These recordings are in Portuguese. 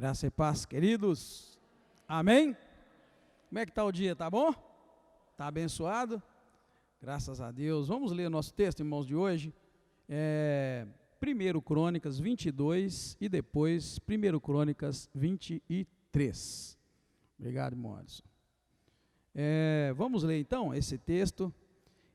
Graça e paz, queridos. Amém? Como é que está o dia? Tá bom? Está abençoado? Graças a Deus. Vamos ler o nosso texto, irmãos, de hoje. 1 Crônicas 22 e depois 1 Crônicas 23. Obrigado, irmão Alisson. Vamos ler então esse texto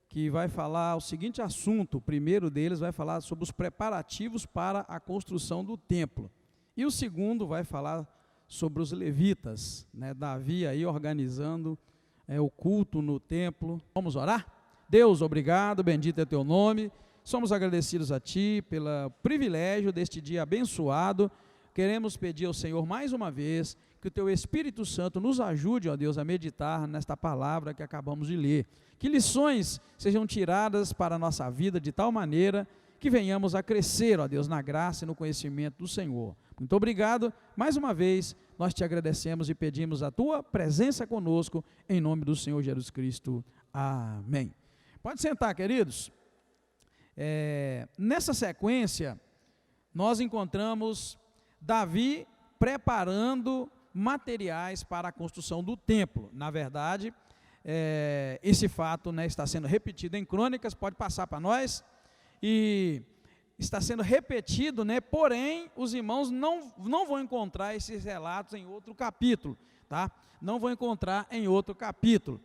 que vai falar o seguinte assunto. O primeiro deles vai falar sobre os preparativos para a construção do templo. E o segundo vai falar sobre os levitas, né? Davi aí organizando o culto no templo. Vamos orar? Deus, obrigado, bendito é teu nome. Somos agradecidos a Ti pelo privilégio deste dia abençoado. Queremos pedir ao Senhor mais uma vez que o Teu Espírito Santo nos ajude, ó Deus, a meditar nesta palavra que acabamos de ler. Que lições sejam tiradas para a nossa vida de tal maneira que venhamos a crescer, ó Deus, na graça e no conhecimento do Senhor. Muito obrigado, mais uma vez, nós Te agradecemos e pedimos a Tua presença conosco, em nome do Senhor Jesus Cristo. Amém. Pode sentar, queridos. Nessa sequência, nós encontramos Davi preparando materiais para a construção do templo. Na verdade, esse fato, né, está sendo repetido em Crônicas, pode passar para nós, e está sendo repetido, né, porém, os irmãos não vão encontrar esses relatos em outro capítulo, tá? Não vão encontrar em outro capítulo.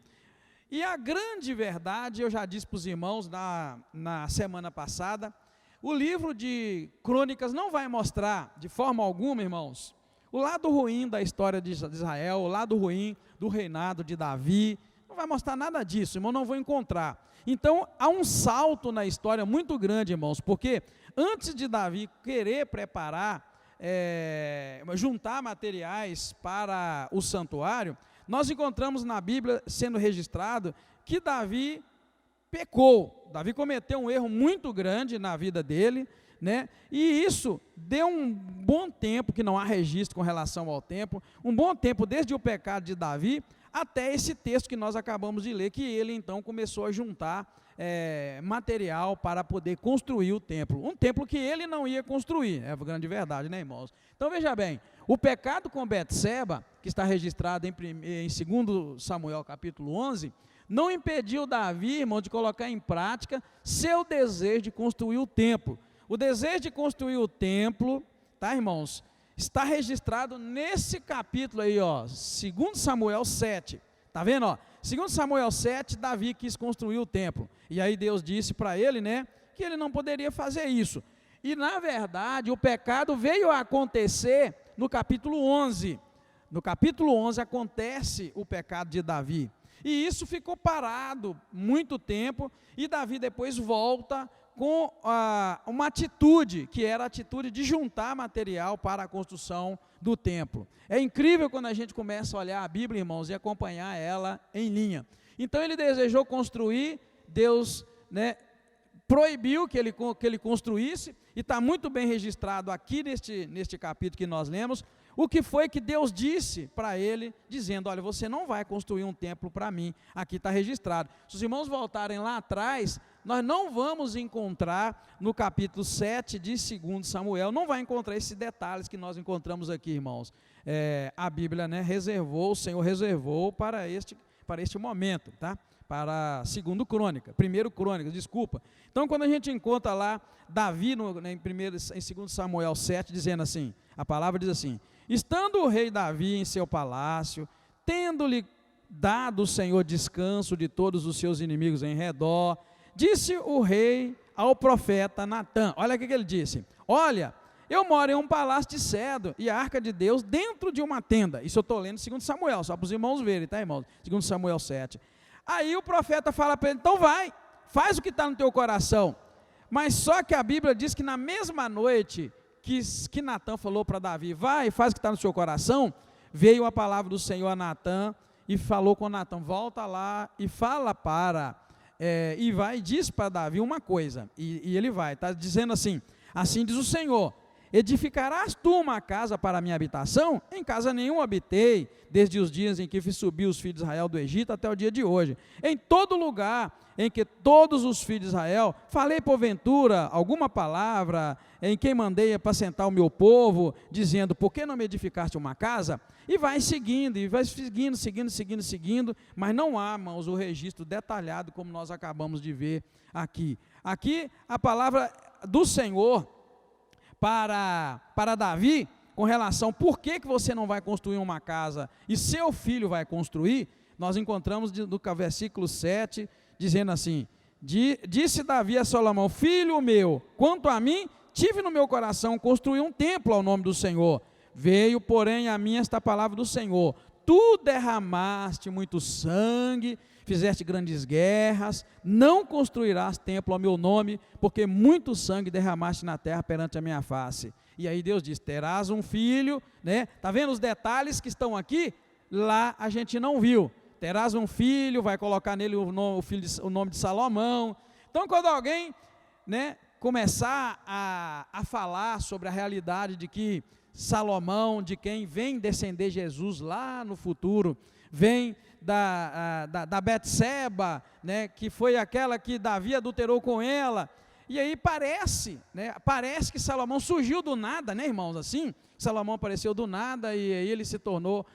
E a grande verdade, eu já disse para os irmãos na semana passada, o livro de Crônicas não vai mostrar, de forma alguma, irmãos, o lado ruim da história de Israel, o lado ruim do reinado de Davi, não vai mostrar nada disso, irmão, não vou encontrar. Então, há um salto na história muito grande, irmãos, porque antes de Davi querer preparar, juntar materiais para o santuário, nós encontramos na Bíblia sendo registrado que Davi pecou. Davi cometeu um erro muito grande na vida dele, né? E isso deu um bom tempo, que não há registro com relação ao tempo, um bom tempo desde o pecado de Davi até esse texto que nós acabamos de ler, que ele então começou a juntar material para poder construir o templo. Um templo que ele não ia construir, é a grande verdade, né, irmãos? Então veja bem, o pecado com Betseba, que está registrado em 2 Samuel capítulo 11, não impediu Davi, irmão, de colocar em prática seu desejo de construir o templo. O desejo de construir o templo, tá, irmãos, está registrado nesse capítulo aí, ó, 2 Samuel 7, tá vendo, ó? 2 Samuel 7, Davi quis construir o templo, e aí Deus disse para ele, né, que ele não poderia fazer isso, e na verdade o pecado veio a acontecer no capítulo 11, no capítulo 11 acontece o pecado de Davi, e isso ficou parado muito tempo, e Davi depois volta com uma atitude, que era a atitude de juntar material para a construção do templo. É incrível quando a gente começa a olhar a Bíblia, irmãos, e acompanhar ela em linha. Então ele desejou construir, Deus, né, proibiu que ele construísse, e está muito bem registrado aqui neste capítulo que nós lemos, o que foi que Deus disse para ele, dizendo, olha, você não vai construir um templo para mim, aqui está registrado. Se os irmãos voltarem lá atrás, nós não vamos encontrar no capítulo 7 de 2 Samuel, não vai encontrar esses detalhes que nós encontramos aqui, irmãos. A Bíblia, né, o Senhor reservou para este momento, tá? Para 2 Crônicas, desculpa. Então, quando a gente encontra lá Davi em 2 Samuel 7, dizendo assim, a palavra diz assim, estando o rei Davi em seu palácio, tendo-lhe dado o Senhor descanso de todos os seus inimigos em redor, disse o rei ao profeta Natã, olha o que ele disse, olha, eu moro em um palácio de cedro, e a arca de Deus dentro de uma tenda, isso eu estou lendo 2 Samuel, só para os irmãos verem, tá, irmãos, 2 Samuel 7, aí o profeta fala para ele, então vai, faz o que está no teu coração, mas só que a Bíblia diz que na mesma noite que Natã falou para Davi, vai, faz o que está no seu coração, veio a palavra do Senhor a Natã, e falou com Natã, volta lá e fala e vai e diz para Davi uma coisa, e ele vai, está dizendo assim diz o Senhor, edificarás tu uma casa para a minha habitação? Em casa nenhuma habitei, desde os dias em que fiz subir os filhos de Israel do Egito até o dia de hoje. Em todo lugar em que todos os filhos de Israel, falei porventura alguma palavra, em quem mandei apacentar o meu povo, dizendo, por que não me edificaste uma casa? E vai seguindo, seguindo, mas não há, irmãos, o registro detalhado como nós acabamos de ver aqui. Aqui a palavra do Senhor para Davi, com relação por que você não vai construir uma casa e seu filho vai construir, nós encontramos no versículo 7, dizendo assim, disse Davi a Salomão, filho meu, quanto a mim, tive no meu coração construir um templo ao nome do Senhor, veio porém a mim esta palavra do Senhor, tu derramaste muito sangue, fizeste grandes guerras, não construirás templo ao meu nome, porque muito sangue derramaste na terra perante a minha face. E aí Deus diz, terás um filho, né? Está vendo os detalhes que estão aqui? Lá a gente não viu. Terás um filho, vai colocar nele o nome de Salomão. Então quando alguém, né, começar a falar sobre a realidade de que Salomão, de quem vem descender Jesus lá no futuro, vem da Betseba, né, que foi aquela que Davi adulterou com ela, e aí parece que Salomão surgiu do nada, né, irmãos, assim, Salomão apareceu do nada, e aí ele se tornou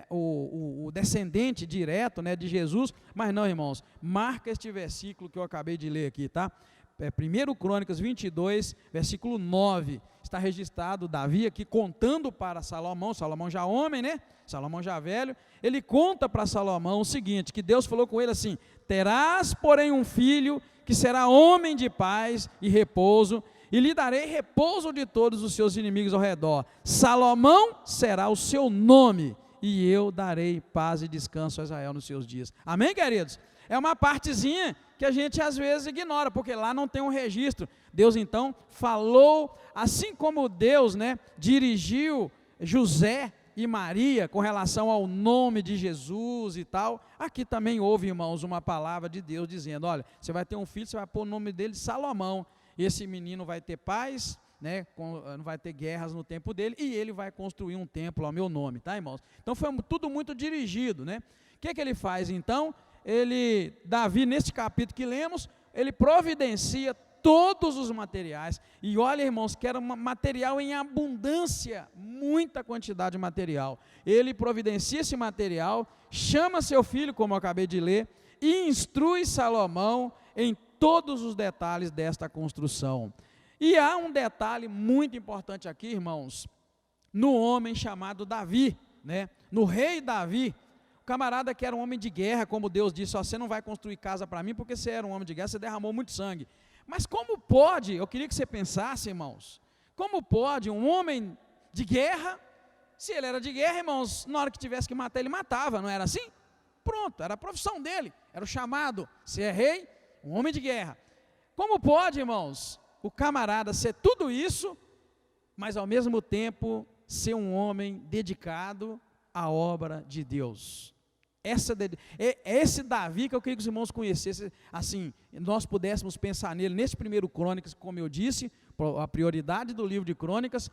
o descendente direto, né, de Jesus, mas não, irmãos, marca este versículo que eu acabei de ler aqui, tá? 1 Crônicas 22, versículo 9, está registrado Davi aqui contando para Salomão já homem, né? Salomão já velho, ele conta para Salomão o seguinte, que Deus falou com ele assim, terás porém um filho que será homem de paz e repouso, e lhe darei repouso de todos os seus inimigos ao redor, Salomão será o seu nome, e eu darei paz e descanso a Israel nos seus dias. Amém, queridos? É uma partezinha que a gente às vezes ignora, porque lá não tem um registro. Deus então falou, assim como Deus, né, dirigiu José e Maria com relação ao nome de Jesus e tal, aqui também houve, irmãos, uma palavra de Deus dizendo, olha, você vai ter um filho, você vai pôr o nome dele de Salomão, esse menino vai ter paz, né, não vai ter guerras no tempo dele, e ele vai construir um templo ao meu nome, tá, irmãos? Então foi tudo muito dirigido, né? O que ele faz então? Davi, neste capítulo que lemos, ele providencia todos os materiais, e olha, irmãos, que era um material em abundância, muita quantidade de material, ele providencia esse material, chama seu filho, como eu acabei de ler, e instrui Salomão em todos os detalhes desta construção. E há um detalhe muito importante aqui, irmãos, no homem chamado Davi, né? No rei Davi, camarada que era um homem de guerra, como Deus disse, ó, você não vai construir casa para mim, porque você era um homem de guerra, você derramou muito sangue. Mas como pode, eu queria que você pensasse, irmãos, como pode um homem de guerra, se ele era de guerra, irmãos, na hora que tivesse que matar, ele matava, não era assim? Pronto, era a profissão dele, era o chamado, se é rei, um homem de guerra. Como pode, irmãos, o camarada ser tudo isso, mas ao mesmo tempo ser um homem dedicado à obra de Deus? Esse Davi que eu queria que os irmãos conhecessem, assim, nós pudéssemos pensar nele, nesse 1 Crônicas, como eu disse, a prioridade do livro de Crônicas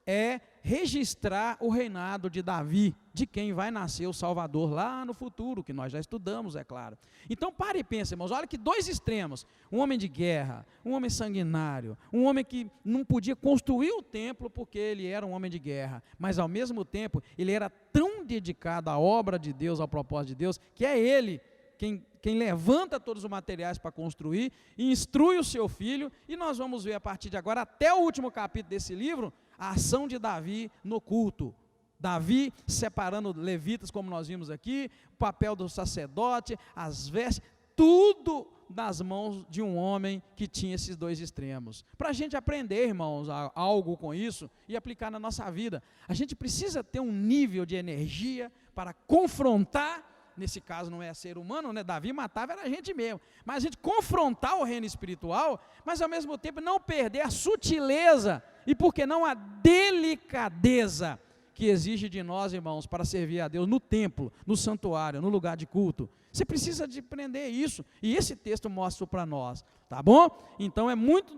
é registrar o reinado de Davi, de quem vai nascer o Salvador lá no futuro, que nós já estudamos, é claro. Então pare e pense, irmãos, olha que dois extremos, um homem de guerra, um homem sanguinário, um homem que não podia construir o templo porque ele era um homem de guerra, mas ao mesmo tempo ele era tão dedicado à obra de Deus, ao propósito de Deus, que é ele quem levanta todos os materiais para construir, e instrui o seu filho, e nós vamos ver a partir de agora, até o último capítulo desse livro, a ação de Davi no culto. Davi separando levitas, como nós vimos aqui, o papel do sacerdote, as vestes, tudo nas mãos de um homem que tinha esses dois extremos. Para a gente aprender, irmãos, algo com isso e aplicar na nossa vida, a gente precisa ter um nível de energia para confrontar, nesse caso não é ser humano, né? Davi matava, era a gente mesmo, mas a gente confrontar o reino espiritual, mas ao mesmo tempo não perder a sutileza, e por que não a delicadeza, que exige de nós, irmãos, para servir a Deus no templo, no santuário, no lugar de culto. Você precisa de aprender isso, e esse texto mostra para nós, tá bom? Então é muito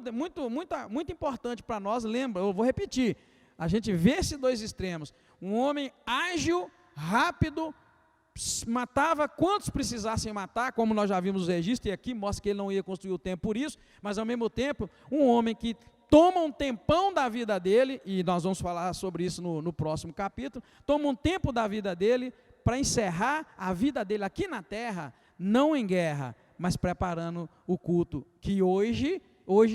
importante para nós, lembra, eu vou repetir, a gente vê esses dois extremos, um homem ágil, rápido, matava quantos precisassem matar, como nós já vimos nos registros, e aqui mostra que ele não ia construir o templo por isso, mas ao mesmo tempo, um homem que toma um tempão da vida dele, e nós vamos falar sobre isso no próximo capítulo, toma um tempo da vida dele para encerrar a vida dele aqui na terra, não em guerra, mas preparando o culto, que hoje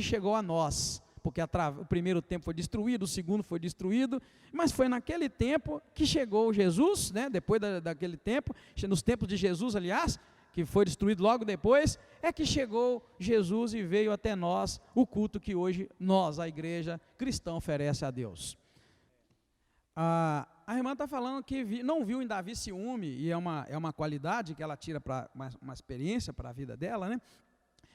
chegou a nós, porque o primeiro templo foi destruído, o segundo foi destruído, mas foi naquele tempo que chegou Jesus, né, depois daquele tempo, nos tempos de Jesus, aliás, que foi destruído logo depois, é que chegou Jesus e veio até nós o culto que hoje nós, a igreja cristã, oferece a Deus. A irmã está falando que não viu em Davi ciúme, e é uma qualidade que ela tira para uma experiência para a vida dela, né?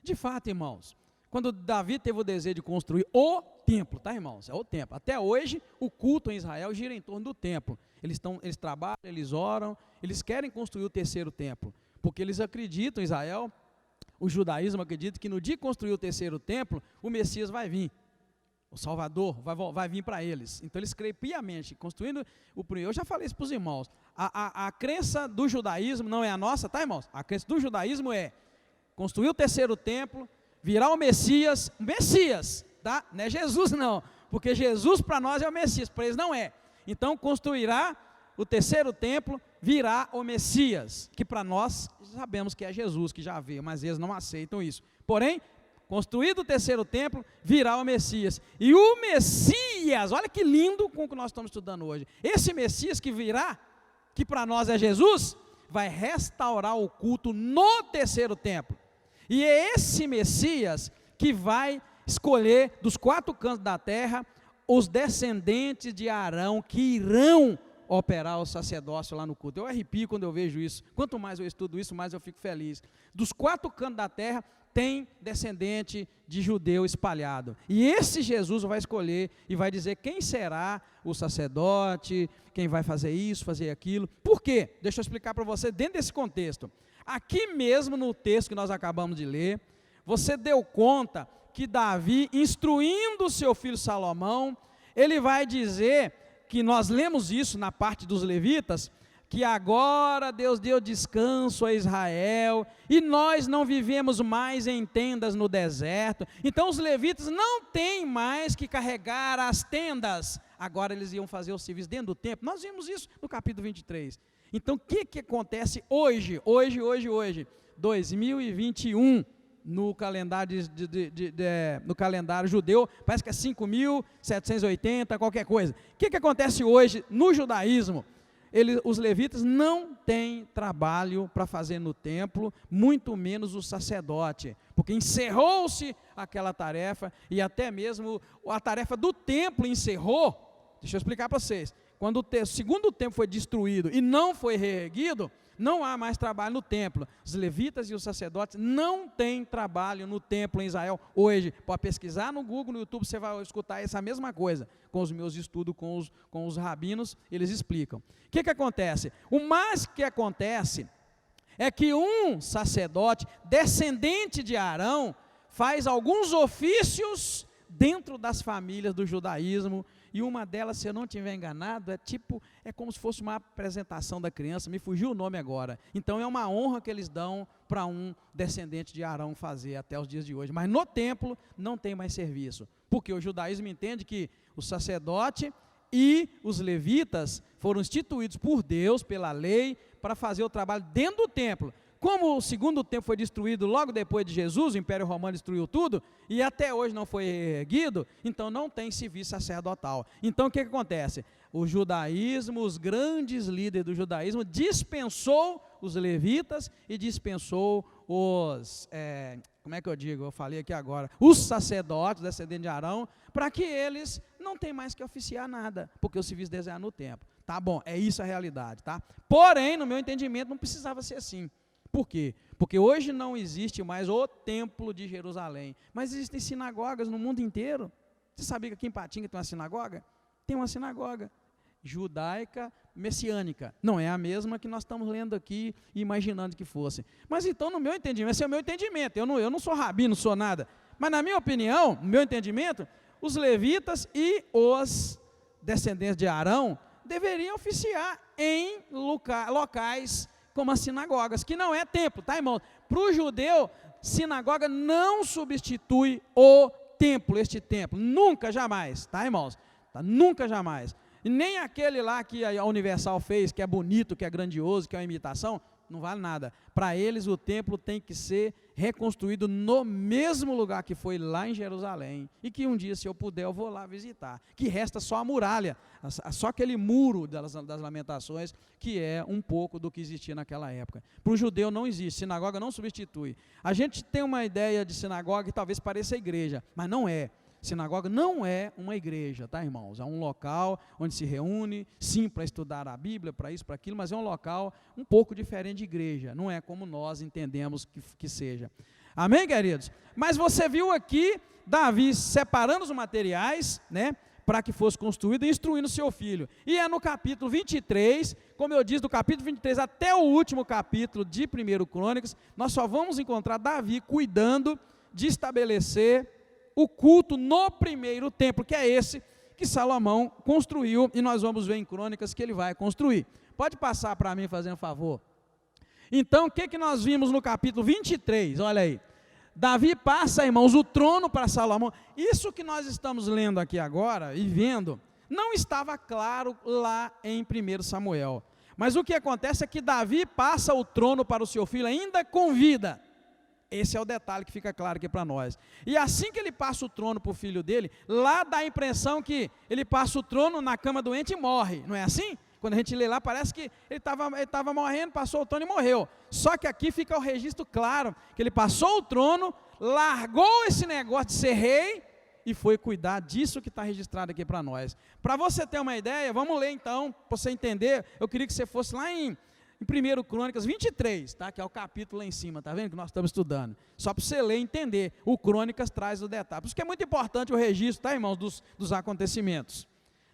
De fato, irmãos, quando Davi teve o desejo de construir o templo, tá, irmãos? É o templo. Até hoje, o culto em Israel gira em torno do templo. Eles trabalham, eles oram, eles querem construir o terceiro templo, porque eles acreditam, Israel, o judaísmo acredita que no dia que construir o terceiro templo, o Messias vai vir. O Salvador vai vir para eles. Então eles creem piamente, construindo o primeiro. Eu já falei isso para os irmãos. A crença do judaísmo não é a nossa, tá, irmãos? A crença do judaísmo é construir o terceiro templo, virar o Messias, tá? Não é Jesus não, porque Jesus para nós é o Messias, para eles não é. Então construirá o terceiro templo, virá o Messias, que para nós sabemos que é Jesus, que já veio, mas eles não aceitam isso. Porém, construído o terceiro templo, virá o Messias. E o Messias, olha que lindo com o que nós estamos estudando hoje. Esse Messias que virá, que para nós é Jesus, vai restaurar o culto no terceiro templo. E é esse Messias que vai escolher dos 4 cantos da terra os descendentes de Arão que irão operar o sacerdócio lá no culto. Eu arrepio quando eu vejo isso. Quanto mais eu estudo isso, mais eu fico feliz. Dos 4 cantos da terra, tem descendente de judeu espalhado. E esse Jesus vai escolher e vai dizer quem será o sacerdote, quem vai fazer isso, fazer aquilo. Por quê? Deixa eu explicar para você dentro desse contexto. Aqui mesmo no texto que nós acabamos de ler, você deu conta que Davi, instruindo o seu filho Salomão, ele vai dizer que nós lemos isso na parte dos levitas, que agora Deus deu descanso a Israel, e nós não vivemos mais em tendas no deserto, então os levitas não têm mais que carregar as tendas, agora eles iam fazer o serviço dentro do templo. Nós vimos isso no capítulo 23, então o que acontece hoje, 2021, no calendário, no calendário judeu, parece que é 5.780, qualquer coisa. O que acontece hoje no judaísmo? Os levitas não têm trabalho para fazer no templo, muito menos o sacerdote, porque encerrou-se aquela tarefa, e até mesmo a tarefa do templo encerrou. Deixa eu explicar para vocês. Quando o segundo templo foi destruído e não foi reerguido, não há mais trabalho no templo. Os levitas e os sacerdotes não têm trabalho no templo em Israel hoje. Pode pesquisar no Google, no YouTube, você vai escutar essa mesma coisa. Com os meus estudos com os rabinos, eles explicam. O que acontece? O mais que acontece é que um sacerdote, descendente de Arão, faz alguns ofícios dentro das famílias do judaísmo, e uma delas, se eu não estiver enganado, é como se fosse uma apresentação da criança, me fugiu o nome agora. Então é uma honra que eles dão para um descendente de Arão fazer até os dias de hoje. Mas no templo não tem mais serviço, porque o judaísmo entende que o sacerdote e os levitas foram instituídos por Deus, pela lei, para fazer o trabalho dentro do templo. Como o segundo templo foi destruído logo depois de Jesus, o Império Romano destruiu tudo, e até hoje não foi erguido, então não tem serviço sacerdotal. Então o que acontece? O judaísmo, os grandes líderes do judaísmo, dispensou os levitas e dispensou os, eu falei aqui agora, os sacerdotes, descendentes de Arão, para que eles não tenham mais que oficiar nada, porque o serviço deles é no templo. Tá bom, é isso a realidade, tá? Porém, no meu entendimento, não precisava ser assim. Por quê? Porque hoje não existe mais o templo de Jerusalém, mas existem sinagogas no mundo inteiro. Você sabia que aqui em Patinga tem uma sinagoga? Tem uma sinagoga. judaica messiânica. Não é a mesma que nós estamos lendo aqui e imaginando que fosse. Mas então, no meu entendimento, esse é o meu entendimento. Eu não sou rabi, não sou nada. Mas na minha opinião, no meu entendimento, os levitas e os descendentes de Arão deveriam oficiar em locais como as sinagogas, que não é templo, tá, irmão? Para o judeu, sinagoga não substitui o templo, este templo. Nunca, jamais, tá, irmãos? Tá, nunca, jamais. E nem aquele lá que a Universal fez, que é bonito, que é grandioso, que é uma imitação, não vale nada. Para eles o templo tem que ser reconstruído no mesmo lugar que foi lá em Jerusalém, e que um dia, se eu puder, eu vou lá visitar, que resta só a muralha, só aquele muro das lamentações, que é um pouco do que existia naquela época. Para o judeu não existe, sinagoga não substitui. A gente tem uma ideia de sinagoga que talvez pareça igreja, mas não é. Sinagoga não é uma igreja, tá, irmãos? É um local onde se reúne, sim, para estudar a Bíblia, para isso, para aquilo, mas é um local um pouco diferente de igreja, não é como nós entendemos que seja. Amém, queridos? Mas você viu aqui Davi separando os materiais, né, para que fosse construído e instruindo seu filho. E é no capítulo 23, como eu disse, do capítulo 23 até o último capítulo de 1 Crônicas, nós só vamos encontrar Davi cuidando de estabelecer o culto no primeiro templo, que é esse que Salomão construiu, e nós vamos ver em Crônicas que ele vai construir. Pode passar para mim, fazendo favor. Então, o que nós vimos no capítulo 23? Olha aí. Davi passa, irmãos, o trono para Salomão. Isso que nós estamos lendo aqui agora e vendo, não estava claro lá em 1 Samuel. Mas o que acontece é que Davi passa o trono para o seu filho ainda com vida. Esse é o detalhe que fica claro aqui para nós. E assim que ele passa o trono para o filho dele, lá dá a impressão que ele passa o trono na cama doente e morre. Não é assim? Quando a gente lê lá, parece que ele estava morrendo, passou o trono e morreu. Só que aqui fica o registro claro, que ele passou o trono, largou esse negócio de ser rei e foi cuidar disso que está registrado aqui para nós. Para você ter uma ideia, vamos ler então, para você entender, eu queria que você fosse lá em 1 Crônicas 23, tá? Que é o capítulo lá em cima, tá vendo que nós estamos estudando? Só para você ler e entender, o Crônicas traz o detalhe. Por isso que é muito importante o registro, tá, irmãos, dos acontecimentos.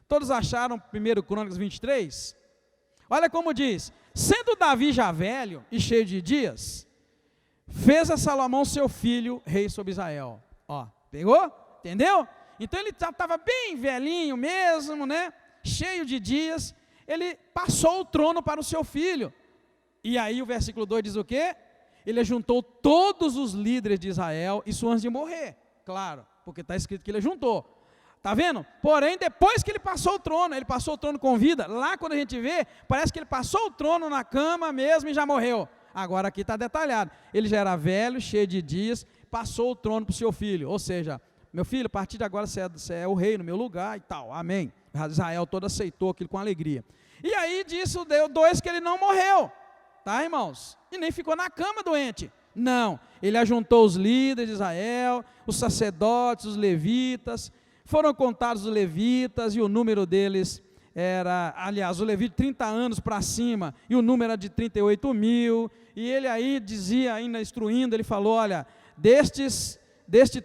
Todos acharam 1 Crônicas 23? Olha como diz: sendo Davi já velho e cheio de dias, fez a Salomão seu filho rei sobre Israel. Ó, pegou? Entendeu? Então ele já estava bem velhinho mesmo, né? Cheio de dias. Ele passou o trono para o seu filho. E aí o versículo 2 diz o quê? Ele juntou todos os líderes de Israel, isso antes de morrer, claro, porque está escrito que ele juntou. Está vendo? Porém, depois que ele passou o trono com vida, lá quando a gente vê, parece que ele passou o trono na cama mesmo e já morreu. Agora aqui está detalhado, ele já era velho, cheio de dias, passou o trono para o seu filho, ou seja, meu filho, a partir de agora você é o rei no meu lugar e tal, amém. Israel todo aceitou aquilo com alegria. E aí disse o Deus 2 que ele não morreu, tá, irmãos? E nem ficou na cama doente. Não, ele ajuntou os líderes de Israel, os sacerdotes, os levitas, foram contados os levitas e o número deles era, aliás, o levita de 30 anos para cima, e o número era de 38 mil, e ele aí dizia, ainda instruindo, ele falou, olha, destes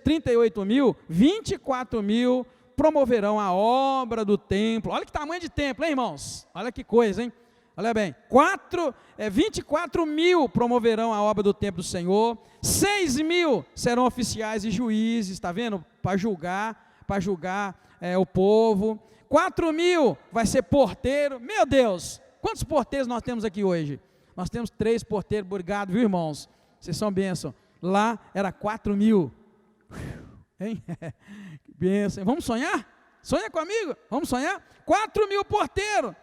38 mil, 24 mil promoverão a obra do templo. Olha que tamanho de templo, hein, irmãos? Olha que coisa, hein? Olha bem, 24 mil promoverão a obra do templo do Senhor, 6 mil serão oficiais e juízes, está vendo? Para julgar o povo, 4 mil vai ser porteiro. Meu Deus, quantos porteiros nós temos aqui hoje? Nós temos 3 porteiros, obrigado, viu, irmãos? Vocês são bênção. Lá era 4 mil. Hein? Que bênção. Vamos sonhar? Sonha comigo? Vamos sonhar? 4 mil porteiros.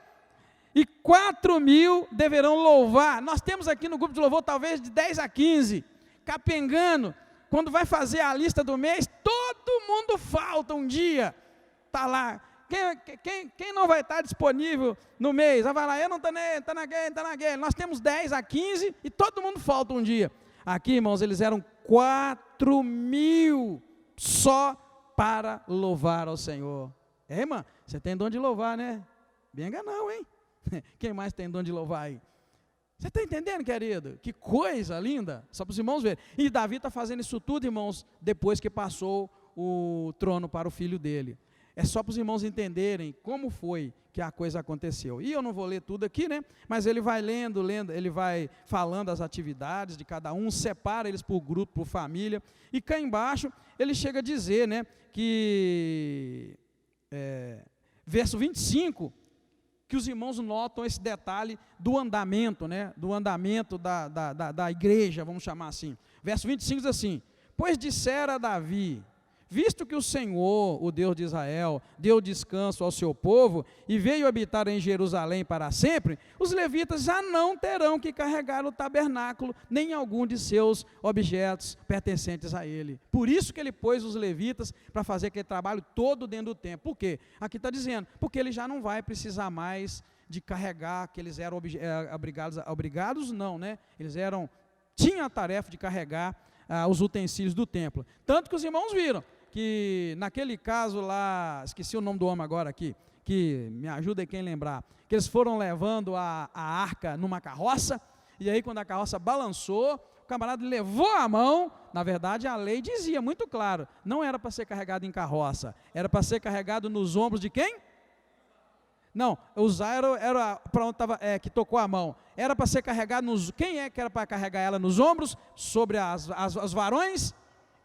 E 4 mil deverão louvar. Nós temos aqui no grupo de louvor talvez de 10 a 15, capengando. Quando vai fazer a lista do mês, todo mundo falta um dia. Está lá. Quem não vai estar disponível no mês? Vai lá, eu não estou naquele. Nós temos 10 a 15 e todo mundo falta um dia. Aqui, irmãos, eles eram 4 mil só para louvar ao Senhor. Irmã, você tem dom de louvar, né? Benga não, hein? Quem mais tem dom de louvar aí? Você está entendendo, querido? Que coisa linda, só para os irmãos verem. E Davi está fazendo isso tudo, irmãos, depois que passou o trono para o filho dele. É só para os irmãos entenderem como foi que a coisa aconteceu. E eu não vou ler tudo aqui, né? Mas ele vai lendo, ele vai falando as atividades de cada um, separa eles por grupo, por família. E cá embaixo ele chega a dizer, né, que, verso 25, que os irmãos notam esse detalhe do andamento, né? Do andamento da igreja, vamos chamar assim. Verso 25 diz assim: pois dissera Davi, visto que o Senhor, o Deus de Israel, deu descanso ao seu povo e veio habitar em Jerusalém para sempre, os levitas já não terão que carregar o tabernáculo, nem algum de seus objetos pertencentes a ele. Por isso que ele pôs os levitas para fazer aquele trabalho todo dentro do templo. Por quê? Aqui está dizendo, porque ele já não vai precisar mais de carregar, que eles eram obrigados não, né? Tinham a tarefa de carregar os utensílios do templo. Tanto que os irmãos viram que naquele caso lá, esqueci o nome do homem agora aqui, que me ajuda aí quem lembrar, que eles foram levando a arca numa carroça, e aí quando a carroça balançou, o camarada levou a mão. Na verdade a lei dizia muito claro, não era para ser carregado em carroça, era para ser carregado nos ombros de quem? Não, usar era para onde estava, que tocou a mão, era para ser carregado quem é que era para carregar ela nos ombros, sobre os varões?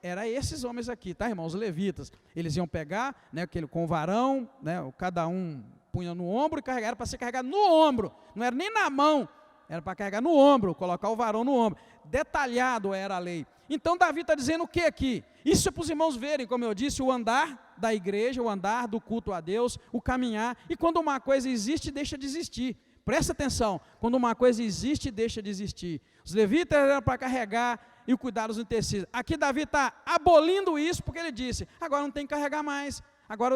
Era esses homens aqui, tá, irmãos? Os levitas. Eles iam pegar, né, com o varão, né, cada um punha no ombro e carregava, era para ser carregado no ombro, não era nem na mão, era para carregar no ombro, colocar o varão no ombro. Detalhado era a lei. Então Davi está dizendo o que aqui? Isso é para os irmãos verem, como eu disse, o andar da igreja, o andar do culto a Deus, o caminhar, e quando uma coisa existe, deixa de existir. Presta atenção, quando uma coisa existe, deixa de existir. Os levitas eram para carregar e cuidar dos utensílios. Aqui Davi está abolindo isso, porque ele disse, agora não tem que carregar mais, agora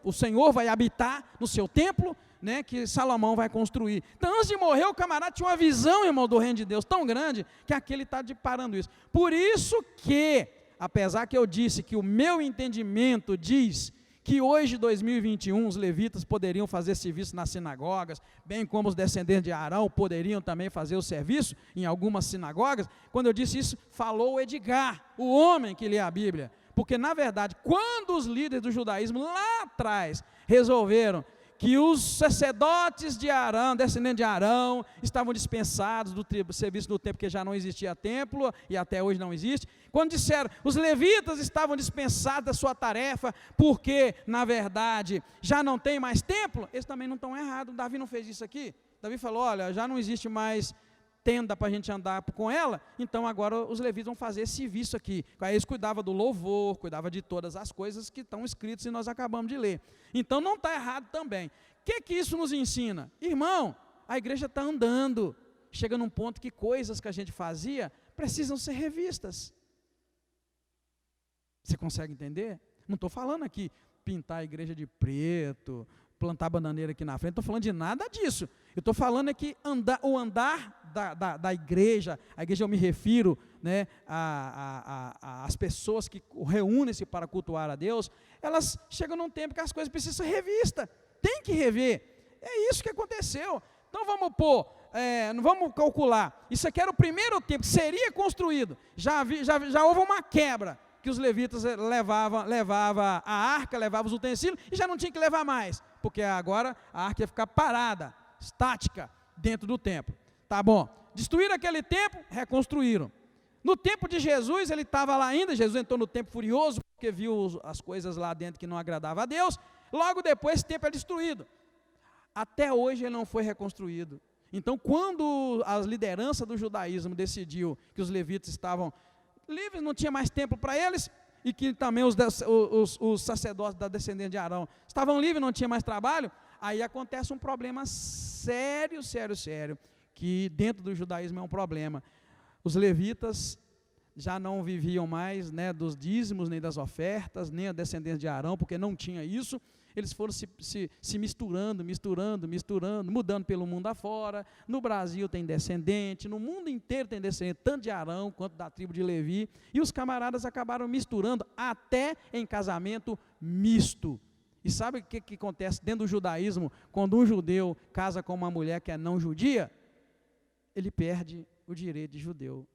o Senhor vai habitar no seu templo, né, que Salomão vai construir. Então antes de morrer o camarada tinha uma visão, irmão, do reino de Deus tão grande, que aqui ele está parando isso. Por isso que, apesar que eu disse que o meu entendimento diz que hoje, 2021, os levitas poderiam fazer serviço nas sinagogas, bem como os descendentes de Arão poderiam também fazer o serviço em algumas sinagogas. Quando eu disse isso, falou o Edgar, o homem que lê a Bíblia, porque na verdade, quando os líderes do judaísmo lá atrás resolveram que os sacerdotes de Arão, descendentes de Arão, estavam dispensados do serviço do templo, porque já não existia templo, e até hoje não existe. Quando disseram, os levitas estavam dispensados da sua tarefa, porque, na verdade, já não tem mais templo, eles também não estão errados. Davi não fez isso aqui. Davi falou, olha, já não existe mais tenda para a gente andar com ela, então agora os levitas vão fazer esse serviço aqui. Aí eles cuidavam do louvor, cuidavam de todas as coisas que estão escritas e nós acabamos de ler. Então não está errado também. O que isso nos ensina? Irmão, a igreja está andando, chega num ponto que coisas que a gente fazia precisam ser revistas. Você consegue entender? Não estou falando aqui pintar a igreja de preto, plantar bananeira aqui na frente, não estou falando de nada disso. Eu estou falando é que o andar da igreja, a igreja eu me refiro, né, as pessoas que reúnem-se para cultuar a Deus, elas chegam num tempo que as coisas precisam ser revistas, tem que rever. É isso que aconteceu. Então vamos calcular, isso aqui era o primeiro tempo, seria construído, já houve uma quebra, que os levitas levavam a arca, levavam os utensílios, e já não tinha que levar mais, porque agora a arca ia ficar parada, estática, dentro do templo. Tá bom, destruíram aquele templo, reconstruíram. No tempo de Jesus, ele estava lá ainda, Jesus entrou no templo furioso, porque viu as coisas lá dentro que não agradavam a Deus, logo depois esse templo é destruído. Até hoje ele não foi reconstruído. Então quando a liderança do judaísmo decidiu que os levitas estavam livres, não tinha mais templo para eles, e que também os sacerdotes da descendência de Arão estavam livres, não tinha mais trabalho, aí acontece um problema sério, que dentro do judaísmo é um problema. Os levitas já não viviam mais, né, dos dízimos, nem das ofertas, nem a descendência de Arão, porque não tinha isso. Eles foram se misturando, mudando pelo mundo afora. No Brasil tem descendente, no mundo inteiro tem descendente, tanto de Arão quanto da tribo de Levi, e os camaradas acabaram misturando até em casamento misto. E sabe o que acontece dentro do judaísmo, quando um judeu casa com uma mulher que é não judia? Ele perde o direito de judeu.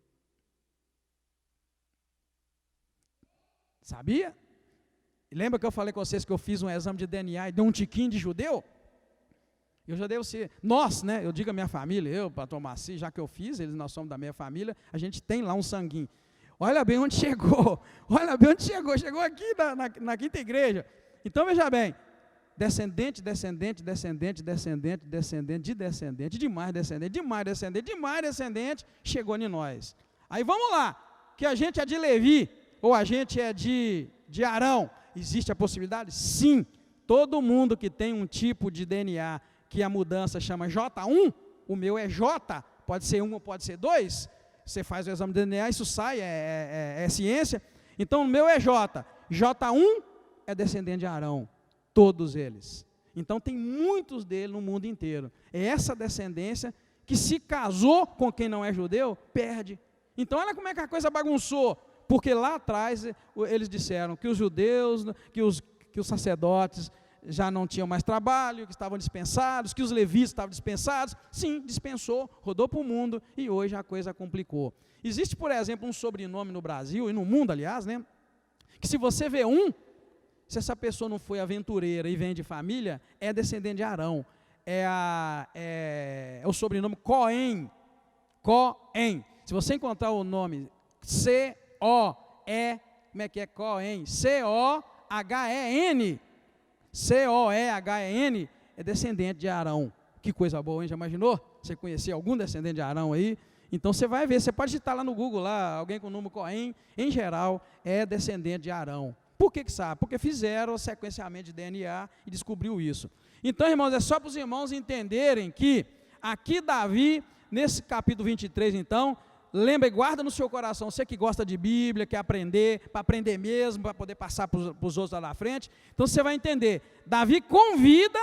Sabia? Lembra que eu falei com vocês que eu fiz um exame de DNA e deu um tiquinho de judeu? Eu já devo ser, nós, né? Eu digo a minha família, eu, pastor Marci, já que eu fiz, nós somos da minha família, a gente tem lá um sanguinho. Olha bem onde chegou, chegou aqui na quinta igreja. Então veja bem, descendente, chegou em nós. Aí vamos lá, que a gente é de Levi, ou a gente é de Arão, existe a possibilidade? Sim, todo mundo que tem um tipo de DNA, que a mudança chama J1, o meu é J, pode ser 1 ou pode ser 2, você faz o exame de DNA, isso sai, é ciência, então o meu é J, J1 é descendente de Arão, todos eles, então tem muitos deles no mundo inteiro, é essa descendência que se casou com quem não é judeu, perde, então olha como é que a coisa bagunçou, porque lá atrás eles disseram que os judeus, que os sacerdotes já não tinham mais trabalho, que estavam dispensados, que os levitas estavam dispensados. Sim, dispensou, rodou para o mundo e hoje a coisa complicou. Existe, por exemplo, um sobrenome no Brasil e no mundo, aliás, né, que se você vê se essa pessoa não foi aventureira e vem de família, é descendente de Arão. É o sobrenome Cohen. Cohen. Se você encontrar o nome C-O-E, como é que é Cohen? C-O-H-E-N. C-O-E-H-E-N é descendente de Arão. Que coisa boa, hein? Já imaginou? Você conhecia algum descendente de Arão aí? Então você vai ver, você pode digitar lá no Google, lá, alguém com o número Cohen, em geral, é descendente de Arão. Por que sabe? Porque fizeram o sequenciamento de DNA e descobriu isso. Então, irmãos, é só para os irmãos entenderem que aqui Davi, nesse capítulo 23, então, lembra e guarda no seu coração, você que gosta de Bíblia, quer aprender, para aprender mesmo, para poder passar para os outros lá na frente, então você vai entender, Davi convida,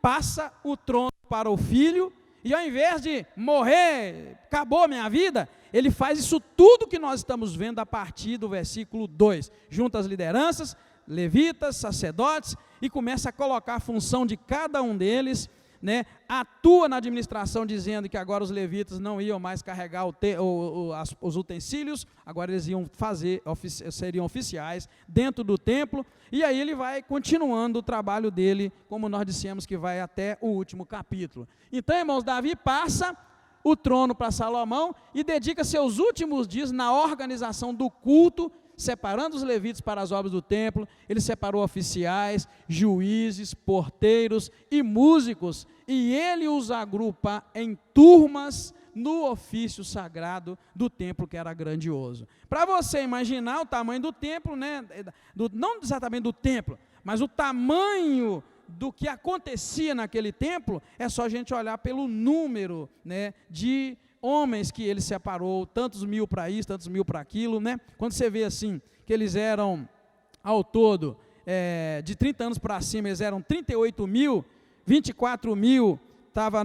passa o trono para o filho, e ao invés de morrer, acabou a minha vida, ele faz isso tudo que nós estamos vendo a partir do versículo 2, junta as lideranças, levitas, sacerdotes, e começa a colocar a função de cada um deles, né, atua na administração dizendo que agora os levitas não iam mais carregar os utensílios, agora eles iam seriam oficiais dentro do templo, e aí ele vai continuando o trabalho dele, como nós dissemos que vai até o último capítulo. Então, irmãos, Davi passa o trono para Salomão e dedica seus últimos dias na organização do culto, separando os levitas para as obras do templo. Ele separou oficiais, juízes, porteiros e músicos, e ele os agrupa em turmas no ofício sagrado do templo, que era grandioso. Para você imaginar o tamanho do templo, né, não exatamente do templo, mas o tamanho do que acontecia naquele templo, é só a gente olhar pelo número, né, de homens que ele separou, tantos mil para isso, tantos mil para aquilo, né? Quando você vê assim, que eles eram, ao todo, de 30 anos para cima, eles eram 38 mil, 24 mil estava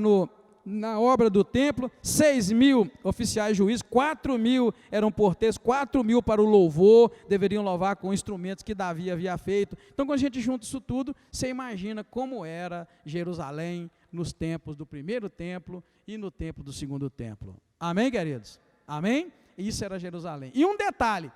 na obra do templo, 6 mil oficiais juízes, 4 mil eram porteiros, 4 mil para o louvor, deveriam louvar com instrumentos que Davi havia feito. Então, quando a gente junta isso tudo, você imagina como era Jerusalém nos tempos do primeiro templo e no tempo do segundo templo. Amém, queridos? Amém? Isso era Jerusalém. E um detalhe,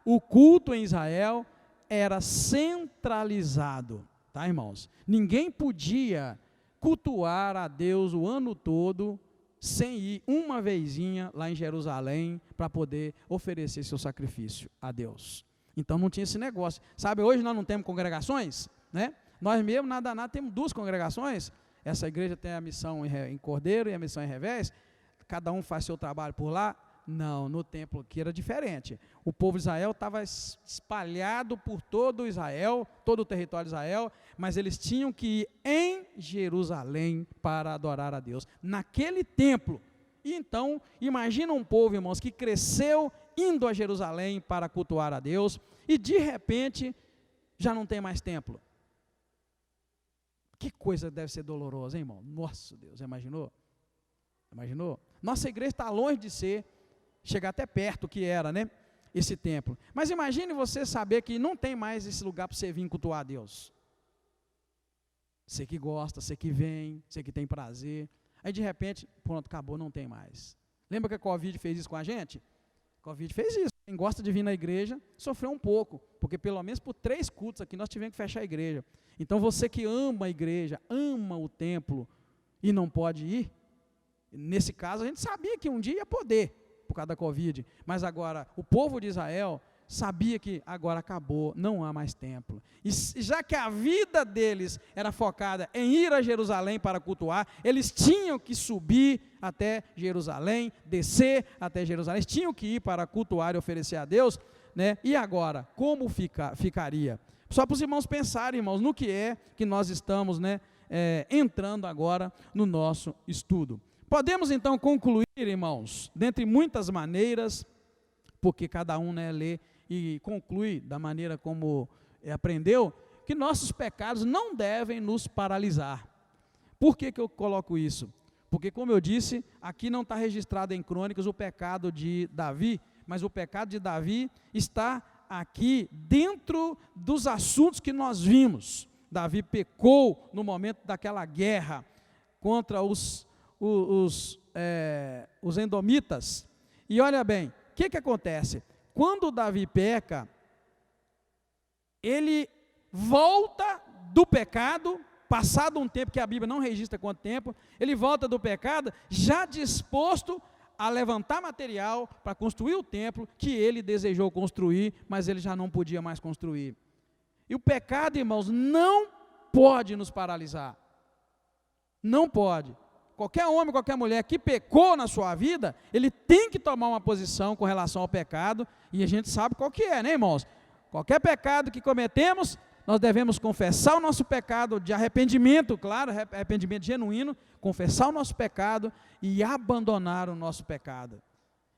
o culto em Israel era centralizado, tá, irmãos? Ninguém podia cultuar a Deus o ano todo sem ir uma vezinha lá em Jerusalém para poder oferecer seu sacrifício a Deus. Então não tinha esse negócio. Sabe, hoje nós não temos congregações, né? Nós mesmo, nada, temos 2 congregações. Essa igreja tem a missão em Cordeiro e a missão em Revés. Cada um faz seu trabalho por lá. Não, no templo aqui era diferente. O povo de Israel estava espalhado por todo Israel, todo o território de Israel, mas eles tinham que ir em Jerusalém para adorar a Deus, naquele templo. E então, imagina um povo, irmãos, que cresceu indo a Jerusalém para cultuar a Deus, e de repente, já não tem mais templo. Que coisa deve ser dolorosa, hein, irmão? Nossa Deus, imaginou? Imaginou? Nossa igreja está longe de chegar até perto que era, né, esse templo. Mas imagine você saber que não tem mais esse lugar para você vir cultuar a Deus. Você que gosta, você que vem, você que tem prazer. Aí de repente, pronto, acabou, não tem mais. Lembra que a Covid fez isso com a gente? A Covid fez isso. Quem gosta de vir na igreja sofreu um pouco, porque pelo menos por 3 cultos aqui nós tivemos que fechar a igreja. Então você que ama a igreja, ama o templo e não pode ir, nesse caso a gente sabia que um dia ia poder, por causa da Covid, mas agora o povo de Israel sabia que agora acabou, não há mais templo. E já que a vida deles era focada em ir a Jerusalém para cultuar, eles tinham que subir até Jerusalém, descer até Jerusalém, eles tinham que ir para cultuar e oferecer a Deus, né? E agora, como ficaria? Só para os irmãos pensarem, irmãos, no que é que nós estamos, né, entrando agora no nosso estudo. Podemos então concluir, irmãos, dentre muitas maneiras, porque cada um, né, lê e conclui da maneira como aprendeu, que nossos pecados não devem nos paralisar. Por que eu coloco isso? Porque, como eu disse, aqui não está registrado em Crônicas o pecado de Davi, mas o pecado de Davi está aqui dentro dos assuntos que nós vimos. Davi pecou no momento daquela guerra contra os edomitas. E olha bem, o que acontece? Quando Davi peca, ele volta do pecado, passado um tempo que a Bíblia não registra quanto tempo, ele volta do pecado já disposto a levantar material para construir o templo que ele desejou construir, mas ele já não podia mais construir. E o pecado, irmãos, não pode nos paralisar. Não pode. Qualquer homem, qualquer mulher que pecou na sua vida, ele tem que tomar uma posição com relação ao pecado, e a gente sabe qual que é, né, irmãos? Qualquer pecado que cometemos, nós devemos confessar o nosso pecado de arrependimento, claro, arrependimento genuíno, confessar o nosso pecado e abandonar o nosso pecado.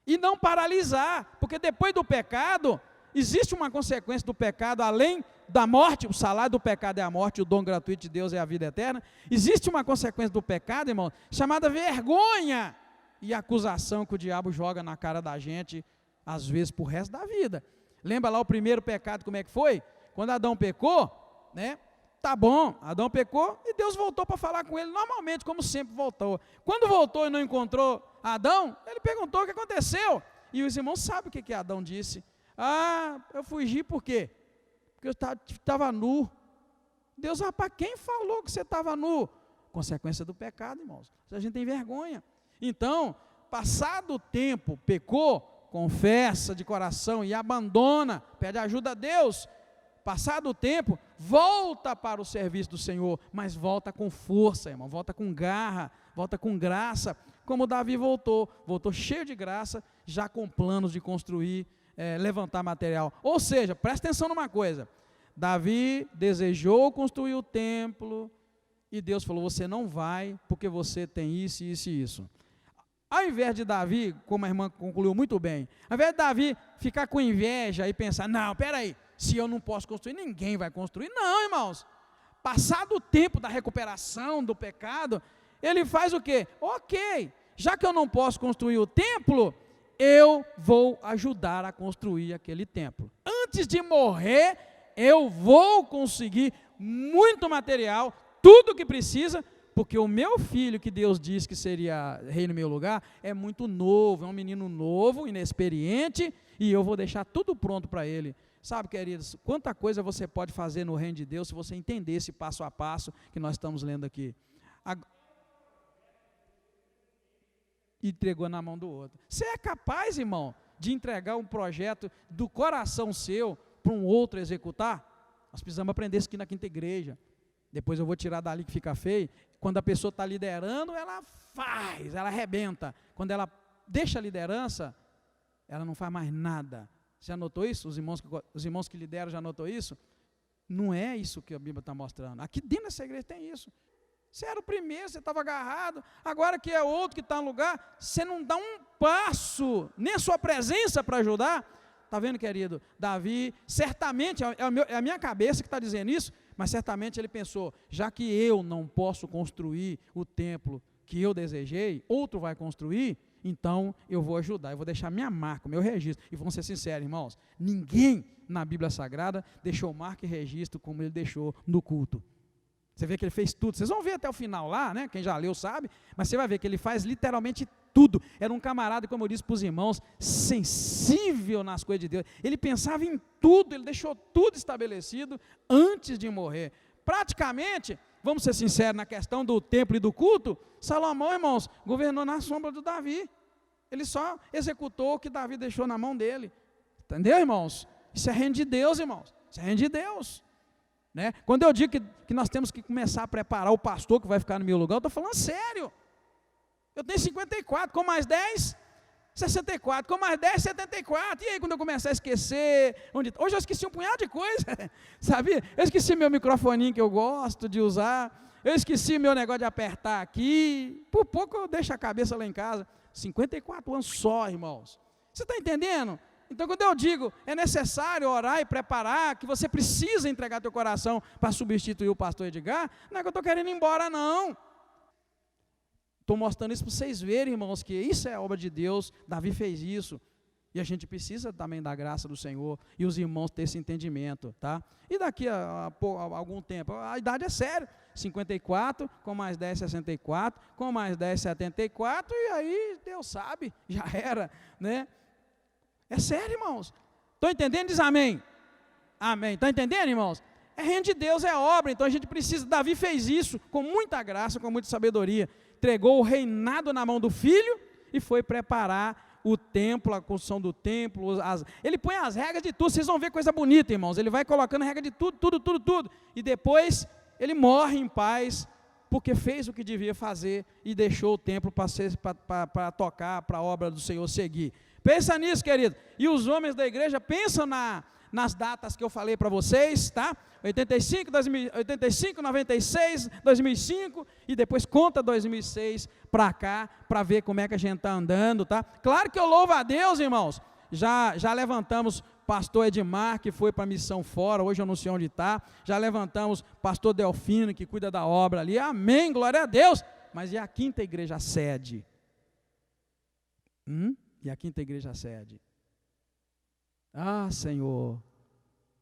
E não paralisar, porque depois do pecado, existe uma consequência do pecado, além da morte, o salário do pecado é a morte, o dom gratuito de Deus é a vida eterna. Existe uma consequência do pecado, irmão, chamada vergonha e acusação que o diabo joga na cara da gente, às vezes por resto da vida. Lembra lá o primeiro pecado, como é que foi? Quando Adão pecou, né? Tá bom, Adão pecou e Deus voltou para falar com ele, normalmente, como sempre voltou. Quando voltou e não encontrou Adão, ele perguntou o que aconteceu. E os irmãos sabem o que Adão disse. Ah, eu fugi por quê? Porque eu estava nu. Deus, rapaz, quem falou que você estava nu? Consequência do pecado, irmãos. A gente tem vergonha. Então, passado o tempo, pecou, confessa de coração e abandona, pede ajuda a Deus. Passado o tempo, volta para o serviço do Senhor, mas volta com força, irmão, volta com garra, volta com graça, como Davi voltou cheio de graça, já com planos de construir, levantar material. Ou seja, presta atenção numa coisa, Davi desejou construir o templo, e Deus falou, você não vai, porque você tem isso, isso e isso. Ao invés de Davi, como a irmã concluiu muito bem, ao invés de Davi ficar com inveja e pensar, não, peraí, se eu não posso construir, ninguém vai construir. Não, irmãos, passado o tempo da recuperação do pecado, ele faz o quê? Ok, já que eu não posso construir o templo, eu vou ajudar a construir aquele templo. Antes de morrer, eu vou conseguir muito material, tudo o que precisa, porque o meu filho, que Deus disse que seria rei no meu lugar, é muito novo, é um menino novo, inexperiente, e eu vou deixar tudo pronto para ele. Sabe, queridos, quanta coisa você pode fazer no reino de Deus, se você entender esse passo a passo que nós estamos lendo aqui. Entregou na mão do outro. Você é capaz, irmão, de entregar um projeto do coração seu para um outro executar? Nós precisamos aprender isso aqui na quinta igreja. Depois eu vou tirar dali que fica feio. Quando a pessoa está liderando, ela faz, ela arrebenta. Quando ela deixa a liderança, ela não faz mais nada. Já notou isso? Os irmãos que lideram já notou isso? Não é isso que a Bíblia está mostrando. Aqui dentro dessa igreja tem isso. Você era o primeiro, você estava agarrado, agora que é outro que está no lugar, você não dá um passo, nem a sua presença para ajudar. Está vendo, querido? Davi, certamente, é a minha cabeça que está dizendo isso, mas certamente ele pensou, já que eu não posso construir o templo que eu desejei, outro vai construir, então eu vou ajudar, eu vou deixar minha marca, meu registro. E vamos ser sinceros, irmãos, ninguém na Bíblia Sagrada deixou marca e registro como ele deixou no culto. Você vê que ele fez tudo, vocês vão ver até o final lá, né? Quem já leu sabe, mas você vai ver que ele faz literalmente tudo. Era um camarada, como eu disse para os irmãos, sensível nas coisas de Deus. Ele pensava em tudo, ele deixou tudo estabelecido antes de morrer. Praticamente, vamos ser sinceros, na questão do templo e do culto, Salomão, irmãos, governou na sombra do Davi. Ele só executou o que Davi deixou na mão dele. Entendeu, irmãos? Isso é reino de Deus, irmãos. Isso é reino de Deus. Né? Quando eu digo que nós temos que começar a preparar o pastor que vai ficar no meu lugar, eu estou falando sério. Eu tenho 54, com mais 10, 64, com mais 10, 74. E aí, quando eu começar a esquecer, hoje eu esqueci um punhado de coisa, sabia? Eu esqueci meu microfoninho que eu gosto de usar, eu esqueci meu negócio de apertar aqui, por pouco eu deixo a cabeça lá em casa. 54 anos só, irmãos. Você está entendendo? Então, quando eu digo, é necessário orar e preparar, que você precisa entregar teu coração para substituir o pastor Edgar, não é que eu estou querendo ir embora, não. Estou mostrando isso para vocês verem, irmãos, que isso é obra de Deus. Davi fez isso. E a gente precisa também da graça do Senhor e os irmãos ter esse entendimento, tá? E daqui a algum tempo, a idade é séria, 54, com mais 10, 64, com mais 10, 74, e aí Deus sabe, já era, né? É sério, irmãos. Estão entendendo? Diz amém. Amém. Estão entendendo, irmãos? É reino de Deus, é obra, então a gente precisa. Davi fez isso com muita graça, com muita sabedoria. Entregou o reinado na mão do filho e foi preparar o templo, a construção do templo. Ele põe as regras de tudo. Vocês vão ver coisa bonita, irmãos. Ele vai colocando regra de tudo. E depois ele morre em paz, porque fez o que devia fazer e deixou o templo para tocar, para a obra do Senhor seguir. Pensa nisso, querido. E os homens da igreja pensam nas datas que eu falei para vocês, tá? 85, 96, 2005, e depois conta 2006 para cá, para ver como é que a gente está andando, tá? Claro que eu louvo a Deus, irmãos. Já levantamos pastor Edmar, que foi para a missão fora, hoje eu não sei onde está. Já levantamos pastor Delfino, que cuida da obra ali. Amém, glória a Deus. Mas e a quinta igreja sede? E a quinta igreja sede? Ah, Senhor,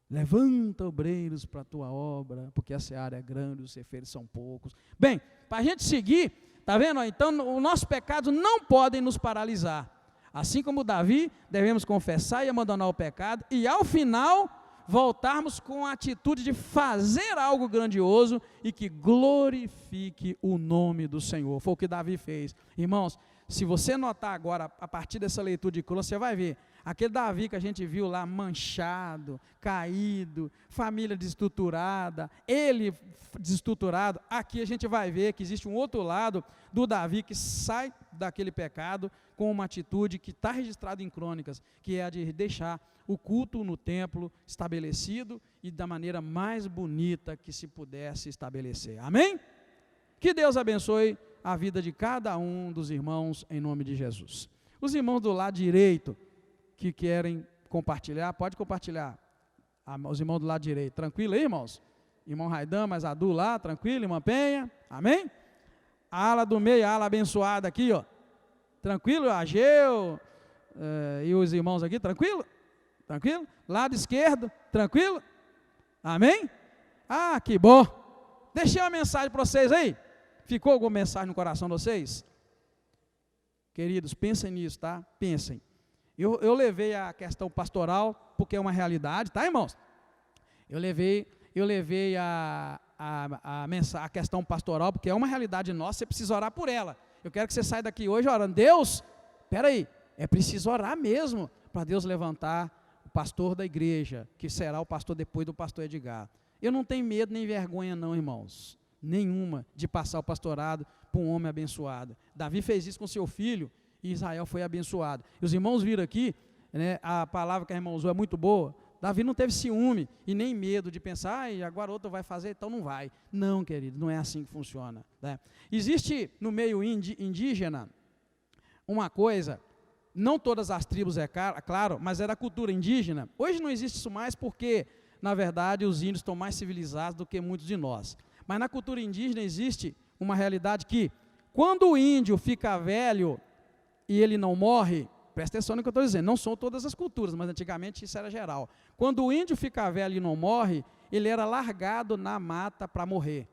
levanta obreiros para a tua obra, porque a seara é grande, os ceifeiros são poucos. Bem, para a gente seguir, está vendo? Então, os nossos pecados não podem nos paralisar. Assim como Davi, devemos confessar e abandonar o pecado, e ao final, voltarmos com a atitude de fazer algo grandioso e que glorifique o nome do Senhor. Foi o que Davi fez. Irmãos, se você notar agora, a partir dessa leitura de Crônicas, você vai ver, aquele Davi que a gente viu lá manchado, caído, família desestruturada, ele desestruturado, aqui a gente vai ver que existe um outro lado do Davi que sai daquele pecado com uma atitude que está registrada em Crônicas, que é a de deixar o culto no templo estabelecido e da maneira mais bonita que se pudesse estabelecer. Amém? Que Deus abençoe a vida de cada um dos irmãos em nome de Jesus. Os irmãos do lado direito que querem compartilhar, pode compartilhar. Os irmãos do lado direito, tranquilo aí, irmãos? Irmão Raidan, mas Adu lá, tranquilo, irmã Penha, amém? A ala do meio, a ala abençoada aqui, ó, tranquilo, Ageu, e os irmãos aqui, tranquilo? Tranquilo? Lado esquerdo, tranquilo? Amém? Ah, que bom. Deixei uma mensagem para vocês aí. Ficou alguma mensagem no coração de vocês? Queridos, pensem nisso, tá? Pensem. Eu levei a questão pastoral, porque é uma realidade, tá, irmãos? Eu levei a questão pastoral, porque é uma realidade nossa, você precisa orar por ela. Eu quero que você saia daqui hoje orando. Deus, espera aí, é preciso orar mesmo, para Deus levantar o pastor da igreja, que será o pastor depois do pastor Edgar. Eu não tenho medo nem vergonha não, irmãos, nenhuma, de passar o pastorado para um homem abençoado. Davi fez isso com seu filho, e Israel foi abençoado. E os irmãos viram aqui, né, a palavra que a irmã usou é muito boa. Davi não teve ciúme e nem medo de pensar, agora outro vai fazer, então não vai. Não, querido, não é assim que funciona, né? Existe no meio indígena uma coisa, não todas as tribos é claro, mas era a cultura indígena. Hoje não existe isso mais porque, na verdade, os índios estão mais civilizados do que muitos de nós. Mas na cultura indígena existe uma realidade que, quando o índio fica velho e ele não morre, presta atenção no que eu estou dizendo, não são todas as culturas, mas antigamente isso era geral. Quando o índio fica velho e não morre, ele era largado na mata para morrer.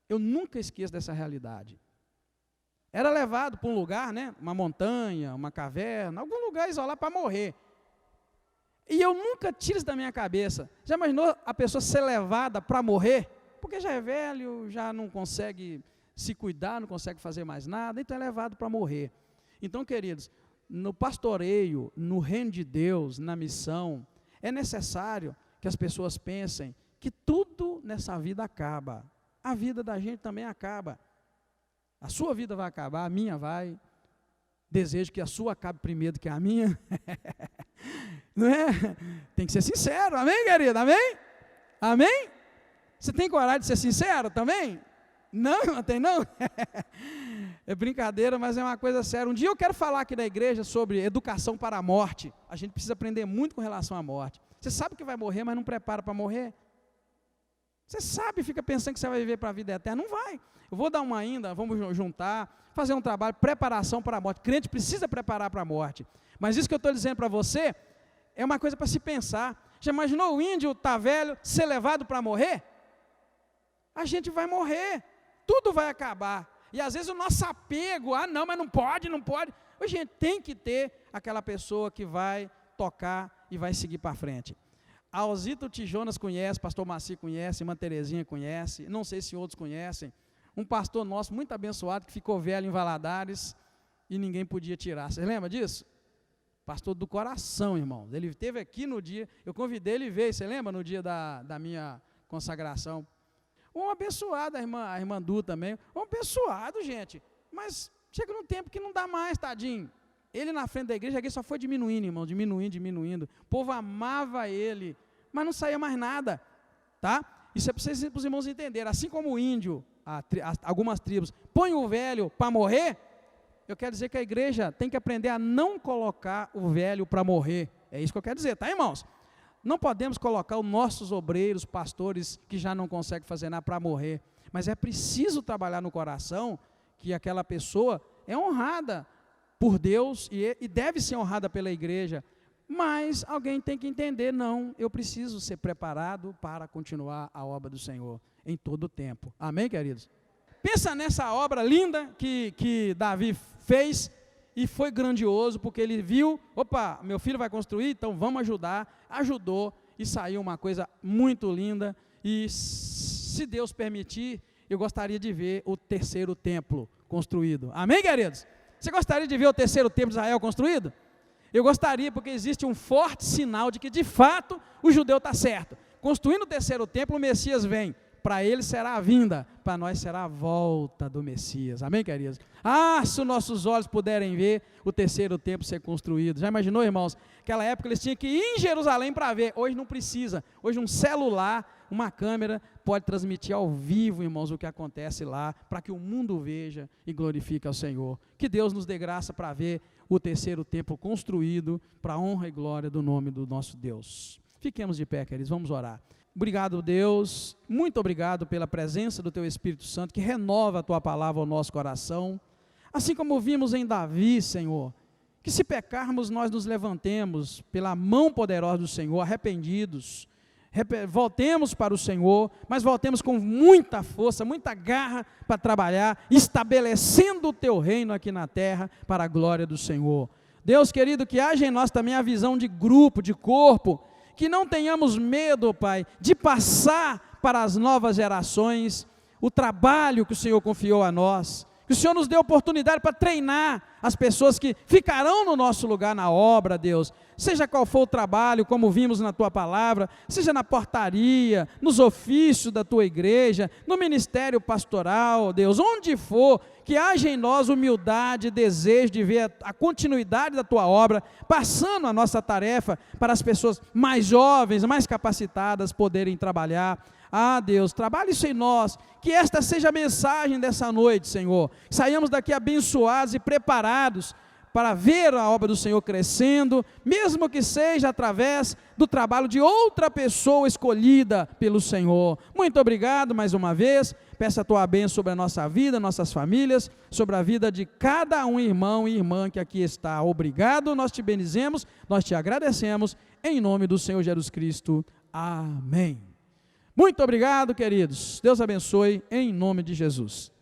Eu nunca esqueço dessa realidade. era levado para um lugar, né, uma montanha, uma caverna, algum lugar isolado para morrer. E eu nunca tiro isso da minha cabeça. Já imaginou a pessoa ser levada para morrer? Porque já é velho, já não consegue se cuidar, não consegue fazer mais nada, então é levado para morrer. Então, queridos, no pastoreio, no reino de Deus, na missão, é necessário que as pessoas pensem que tudo nessa vida acaba. A vida da gente também acaba. A sua vida vai acabar, a minha vai. Desejo que a sua acabe primeiro que a minha. Não é? Tem que ser sincero, amém, querido? Amém? Amém? Você tem coragem de ser sincero também? Não tem não? É brincadeira, mas é uma coisa séria. Um dia eu quero falar aqui na igreja sobre educação para a morte. A gente precisa aprender muito com relação à morte. Você sabe que vai morrer, mas não prepara para morrer? Você sabe, fica pensando que você vai viver para a vida eterna. Não vai. Eu vou dar uma ainda, vamos juntar, fazer um trabalho, preparação para a morte. O crente precisa preparar para a morte. Mas isso que eu estou dizendo para você, é uma coisa para se pensar. Já imaginou o índio tá velho, ser levado para morrer? A gente vai morrer, tudo vai acabar. E às vezes o nosso apego, não, mas não pode. A gente tem que ter aquela pessoa que vai tocar e vai seguir para frente. A Alzito Tijonas conhece, pastor Maci conhece, irmã Terezinha conhece, não sei se outros conhecem. Um pastor nosso muito abençoado que ficou velho em Valadares e ninguém podia tirar. Você lembra disso? Pastor do coração, irmão. Ele esteve aqui no dia, eu convidei ele veio, você lembra no dia da minha consagração? Um abençoado, a irmã Du também, um abençoado, gente, mas chega num tempo que não dá mais, tadinho. Ele na frente da igreja, só foi diminuindo, irmão, diminuindo. O povo amava ele, mas não saía mais nada, tá? Isso é para os irmãos entenderem. Assim como o índio, algumas tribos, põe o velho para morrer, eu quero dizer que a igreja tem que aprender a não colocar o velho para morrer. É isso que eu quero dizer, tá, irmãos? Não podemos colocar os nossos obreiros, pastores, que já não conseguem fazer nada para morrer. Mas é preciso trabalhar no coração que aquela pessoa é honrada por Deus e deve ser honrada pela igreja. Mas alguém tem que entender, não, eu preciso ser preparado para continuar a obra do Senhor em todo o tempo. Amém, queridos? Pensa nessa obra linda que Davi fez e foi grandioso, porque ele viu, opa, meu filho vai construir, então vamos ajudar, ajudou e saiu uma coisa muito linda. E se Deus permitir, eu gostaria de ver o terceiro templo construído. Amém, queridos? Você gostaria de ver o terceiro templo de Israel construído? Eu gostaria, porque existe um forte sinal de que, de fato, o judeu está certo. Construindo o terceiro templo, o Messias vem. Para ele será a vinda, para nós será a volta do Messias. Amém, queridos? Se os nossos olhos puderem ver o terceiro templo ser construído. Já imaginou, irmãos? Naquela época eles tinham que ir em Jerusalém para ver. Hoje não precisa. Hoje um celular, uma câmera, pode transmitir ao vivo, irmãos, o que acontece lá, para que o mundo veja e glorifique ao Senhor. Que Deus nos dê graça para ver o terceiro templo construído, para a honra e glória do nome do nosso Deus. Fiquemos de pé, queridos, vamos orar. Obrigado, Deus, muito obrigado pela presença do Teu Espírito Santo, que renova a Tua palavra ao nosso coração, assim como vimos em Davi, Senhor, que se pecarmos nós nos levantemos pela mão poderosa do Senhor, arrependidos, voltemos para o Senhor, mas voltemos com muita força, muita garra para trabalhar, estabelecendo o Teu reino aqui na terra, para a glória do Senhor. Deus querido, que haja em nós também a visão de grupo, de corpo, que não tenhamos medo, Pai, de passar para as novas gerações o trabalho que o Senhor confiou a nós, que o Senhor nos dê oportunidade para treinar as pessoas que ficarão no nosso lugar na obra, Deus, seja qual for o trabalho, como vimos na Tua palavra, seja na portaria, nos ofícios da Tua igreja, no ministério pastoral, Deus, onde for, que haja em nós humildade, desejo de ver a continuidade da Tua obra, passando a nossa tarefa para as pessoas mais jovens, mais capacitadas poderem trabalhar. Deus, trabalhe isso em nós, que esta seja a mensagem dessa noite, Senhor, que saiamos daqui abençoados e preparados para ver a obra do Senhor crescendo, mesmo que seja através do trabalho de outra pessoa escolhida pelo Senhor. Muito obrigado mais uma vez, peço a Tua bênção sobre a nossa vida, nossas famílias, sobre a vida de cada um irmão e irmã que aqui está. Obrigado, nós te bendizemos, nós te agradecemos, em nome do Senhor Jesus Cristo. Amém. Muito obrigado, queridos. Deus abençoe, em nome de Jesus.